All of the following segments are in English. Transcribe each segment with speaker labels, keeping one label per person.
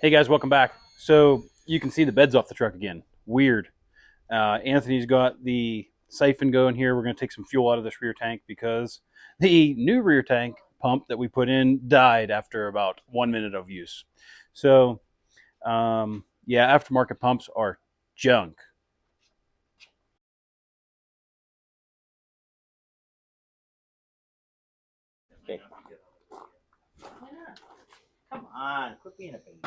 Speaker 1: Hey guys, welcome back. So you can see the bed's off the truck again. Weird. Anthony's got the siphon going here. We're going to take some fuel out of this rear tank because the new rear tank pump that we put in died after about 1 minute of use. So yeah, aftermarket pumps are junk.
Speaker 2: Okay. Come on, quit being a baby.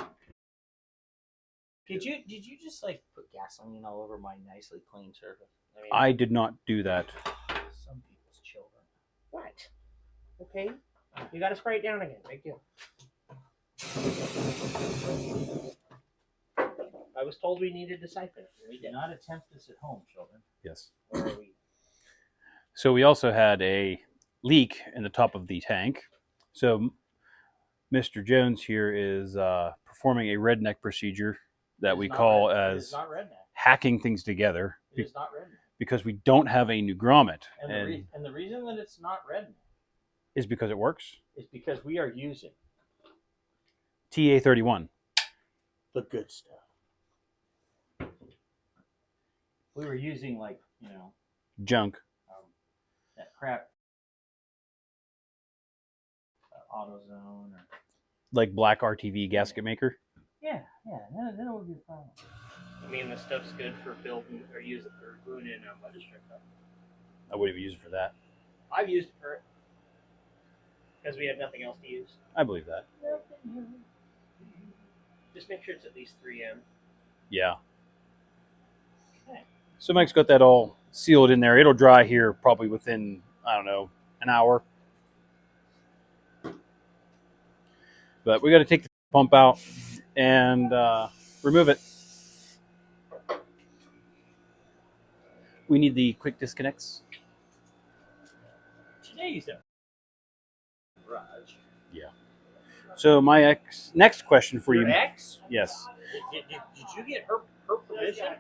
Speaker 2: Did you just like put gasoline all over my nicely clean surface?
Speaker 1: I did not do that.
Speaker 2: Some people's children. What? Okay. You gotta spray it down again. Big deal. I was told we needed to siphon it. We did not attempt this at home, children.
Speaker 1: Yes.
Speaker 2: Where are we?
Speaker 1: So we also had a leak in the top of the tank. So Mr. Jones here is performing a redneck procedure that we call as hacking things together.
Speaker 2: It is not redneck.
Speaker 1: Because we don't have a new grommet.
Speaker 2: And the reason that it's not redneck
Speaker 1: is because it works.
Speaker 2: Is because we are using
Speaker 1: TA31.
Speaker 2: The good stuff. We were using
Speaker 1: junk.
Speaker 2: That crap. AutoZone or
Speaker 1: like black RTV gasket maker.
Speaker 2: Yeah, that would be a problem. I mean, the stuff's good for building or using for gluing in a weather strip.
Speaker 1: I wouldn't even use it for that.
Speaker 2: I've used it for it because we have nothing else to use.
Speaker 1: I believe that.
Speaker 2: Just make sure it's at least 3M.
Speaker 1: Yeah. Okay. So Mike's got that all sealed in there. It'll dry here probably within, I don't know, an hour. But we got to take the pump out and remove it. We need the quick disconnects.
Speaker 2: Today's garage.
Speaker 1: Yeah. So my next question for
Speaker 2: Your
Speaker 1: you.
Speaker 2: ex?
Speaker 1: Yes.
Speaker 2: Did you get her permission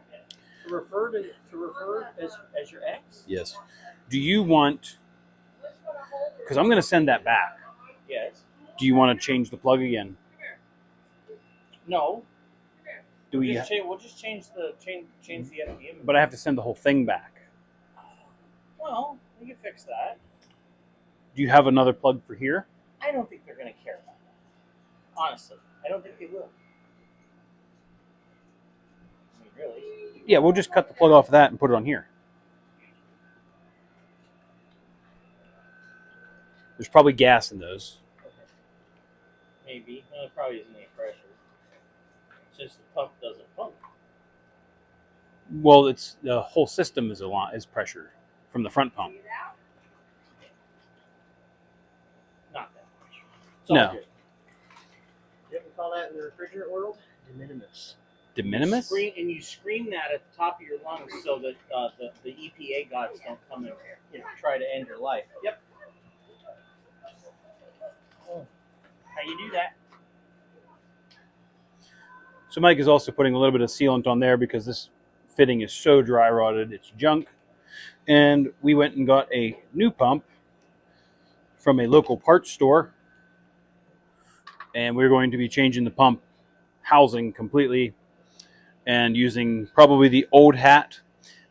Speaker 2: to refer as your ex?
Speaker 1: Yes. Do you want? Because I'm going to send that back.
Speaker 2: Yes.
Speaker 1: Do you want to change the plug again?
Speaker 2: No.
Speaker 1: Do we?
Speaker 2: We'll just change the FDM.
Speaker 1: But I have to send the whole thing back.
Speaker 2: Well, we can fix that.
Speaker 1: Do you have another plug for here?
Speaker 2: I don't think they're going to care about that. Honestly, I don't think they will. I mean, really.
Speaker 1: Yeah, we'll just cut the plug off of that and put it on here. There's probably gas in those.
Speaker 2: Okay. Maybe. No, it probably isn't any pressure. Since the pump doesn't pump.
Speaker 1: Well, it's the whole system is pressure from the front pump.
Speaker 2: Not that much.
Speaker 1: No.
Speaker 2: Good. You ever call that in the refrigerant world? De minimis.
Speaker 1: De minimis?
Speaker 2: You scream that at the top of your lungs so that the EPA gods don't come and try to end your life. Yep. Oh. How you do that?
Speaker 1: So Mike is also putting a little bit of sealant on there because this fitting is so dry rotted, it's junk. And we went and got a new pump from a local parts store. And we're going to be changing the pump housing completely and using probably the old hat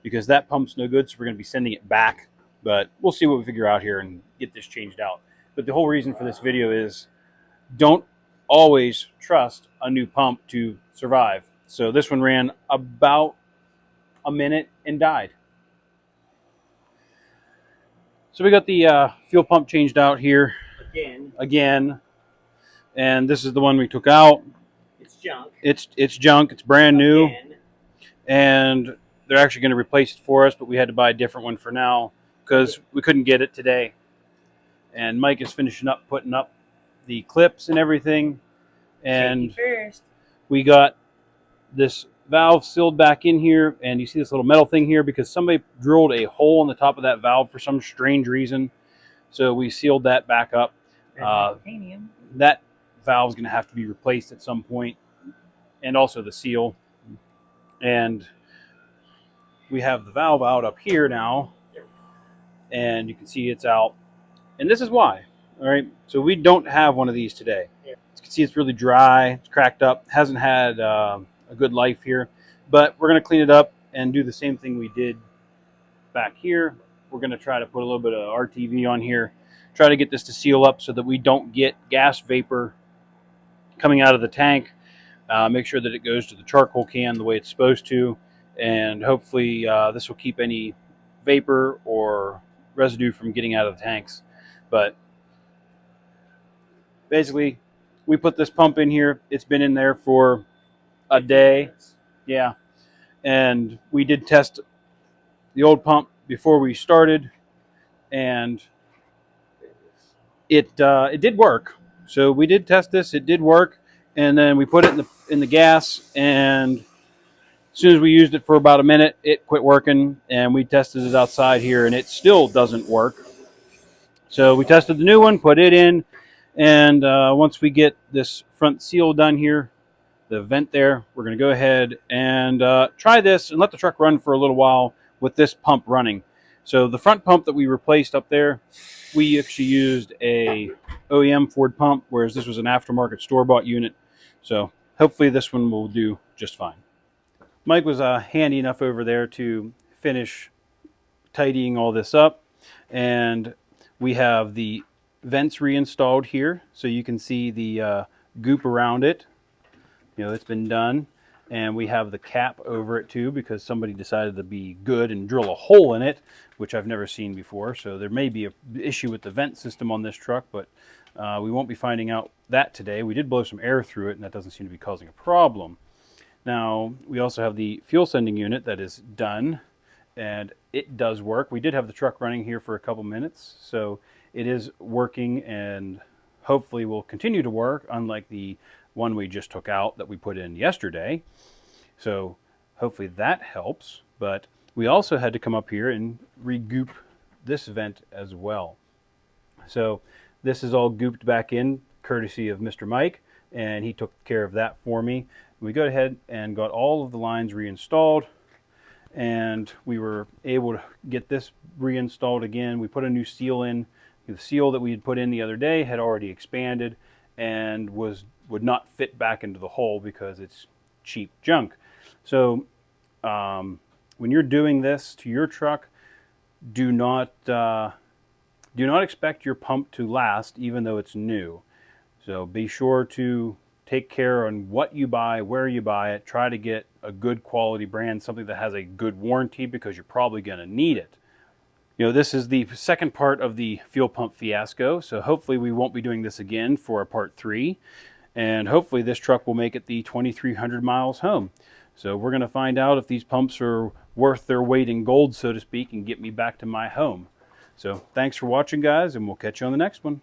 Speaker 1: because that pump's no good. So we're going to be sending it back. But we'll see what we figure out here and get this changed out. But the whole reason for this video is don't always trust a new pump to survive. So this one ran about a minute and died. So we got the fuel pump changed out here again, and this is the one we took out.
Speaker 2: It's junk.
Speaker 1: It's junk. It's brand new, and they're actually going to replace it for us, but we had to buy a different one for now because we couldn't get it today. And Mike is finishing up putting up the clips and everything, and we got this valve sealed back in here, and you see this little metal thing here because somebody drilled a hole in the top of that valve for some strange reason. So we sealed that back up. That valve is going to have to be replaced at some point, and also the seal. And we have the valve out up here now, and you can see it's out. And this is why. All right, so we don't have one of these today. can see it's really dry, it's cracked up, hasn't had a good life here. But we're going to clean it up and do the same thing we did back here. We're going to try to put a little bit of RTV on here, try to get this to seal up so that we don't get gas vapor coming out of the tank. Make sure that it goes to the charcoal can the way it's supposed to, and hopefully this will keep any vapor or residue from getting out of the tanks. But basically, we put this pump in here. It's been in there for a day. Yeah. And we did test the old pump before we started, and it did work. So we did test this. It did work, and then we put it in the gas, and as soon as we used it for about a minute, it quit working, and we tested it outside here, and it still doesn't work. So we tested the new one, put it in, and once we get this front seal done here, the vent there, we're going to go ahead and try this and let the truck run for a little while with this pump running. So the front pump that we replaced up there, we actually used a OEM Ford pump, whereas this was an aftermarket store-bought unit. So hopefully this one will do just fine. Mike was handy enough over there to finish tidying all this up, and we have the vents reinstalled here, so you can see the goop around it. You know, it's been done, and we have the cap over it too because somebody decided to be good and drill a hole in it, which I've never seen before. So there may be an issue with the vent system on this truck, but we won't be finding out that today. We did blow some air through it, and that doesn't seem to be causing a problem. Now, we also have the fuel sending unit that is done, and it does work. We did have the truck running here for a couple minutes, so it is working and hopefully will continue to work, unlike the one we just took out that we put in yesterday. So hopefully that helps. But we also had to come up here and re-goop this vent as well. So this is all gooped back in, courtesy of Mr. Mike, and he took care of that for me. We go ahead and got all of the lines reinstalled, and we were able to get this reinstalled again. We put a new seal in. The seal that we had put in the other day had already expanded and would not fit back into the hole because it's cheap junk. So when you're doing this to your truck, do not expect your pump to last even though it's new. So be sure to take care on what you buy, where you buy it. Try to get a good quality brand, something that has a good warranty, because you're probably going to need it. You know, this is the second part of the fuel pump fiasco, so hopefully we won't be doing this again for a part 3, and hopefully this truck will make it the 2,300 miles home. So we're going to find out if these pumps are worth their weight in gold, so to speak, and get me back to my home. So thanks for watching, guys, and we'll catch you on the next one.